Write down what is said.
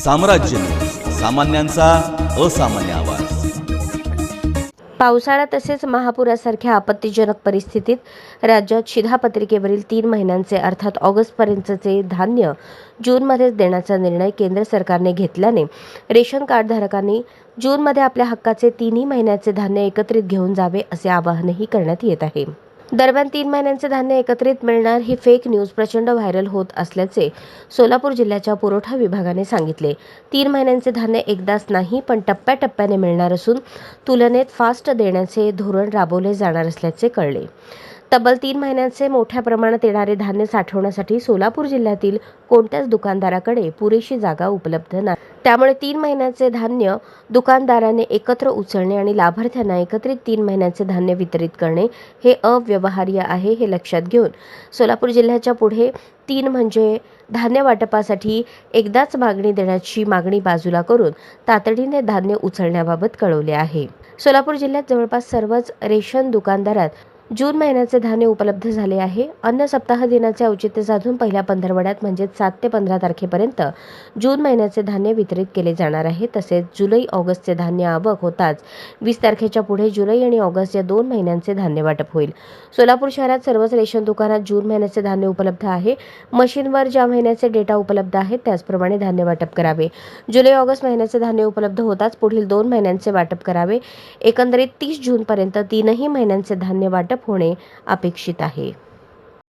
साम्राज्य सामान्यांचा असामान्य आवाज। पावसाळा तसेच महापुरासारख्या आपत्तीजनक परिस्थितीत राज्यात शिधापत्रिकेवरील 3 महिन्यांचे अर्थात ऑगस्टपर्यंतचे धान्य जूनमध्येच देण्याचा निर्णय केंद्र सरकारने घेतल्याने रेशन कार्डधारकांनी जूनमध्ये आपल्या हक्काचे 3 महिन्याचे धान्य एकत्रित घेऊन जावे असे आवाहनही करण्यात येत आहे। दरम्यान 3 महिन्यांचे धान्य एकत्रित मिळणार ही फेक न्यूज प्रचंड व्हायरल होत असल्याचे सोलापूर जिल्ह्याच्या पुरवठा विभागाने सांगितले। 3 महिन्यांचे धान्य एकदाच नाही पण टप्प्याटप्प्याने मिळणार असून तुलनेत फास्ट देण्याचे धोरण राबवले जाणार असल्याचे कळले। तब्बल 3 महिन्यांचे मोठ्या प्रमाणात येणारे धान्य साठवण्यासाठी सोलापूर जिल्ह्यातील कोणत्याच दुकानदाराकडे पुरेशी जागा उपलब्ध नाही। त्यामुळे 3 महिन्याचे धान्य दुकानदाराने एकत्र उचलणे आणि लाभार्थ्यांना एकत्रित 3 महिन्याचे धान्य वितरित करणे हे अव्यवहार्य आहे हे लक्षात घेऊन सोलापूर जिल्ह्याच्या पुढे 3 म्हणजे धान्य वाटपासाठी एकदाच मागणी देण्याची मागणी बाजूला करून तातडीने धान्य उचलण्याबाबत कळवले आहे। सोलापूर जिल्ह्यात जवळपास सर्वच रेशन दुकानदारात जून महिन्याचे धान्य उपलब्ध झाले आहे। अन्न सप्ताह दिनाचे औचित्य साधून पहिल्या पंधरवड्यात म्हणजे 7 ते 15 तारखेपर्यंत जून महिन्याचे धान्य वितरित केले जाणार आहे। तसेच जुलै ऑगस्टचे धान्य आवक होताच 20 तारखेच्या पुढे जुलै आणि ऑगस्ट या 2 महिन्यांचे धान्य वाटप होईल। सोलापूर शहरात सर्वच रेशन दुकानात जून महिन्याचे धान्य उपलब्ध आहे। मशीनवर ज्या महिन्याचे डेटा उपलब्ध आहेत त्याचप्रमाणे धान्य वाटप करावे। जुलै ऑगस्ट महिन्याचे धान्य उपलब्ध होताच पुढील 2 महिन्यांचे वाटप करावे। एकंदरीत 30 जूनपर्यंत 3ही महिन्यांचे धान्य वाटप होणे अपेक्षित आहे।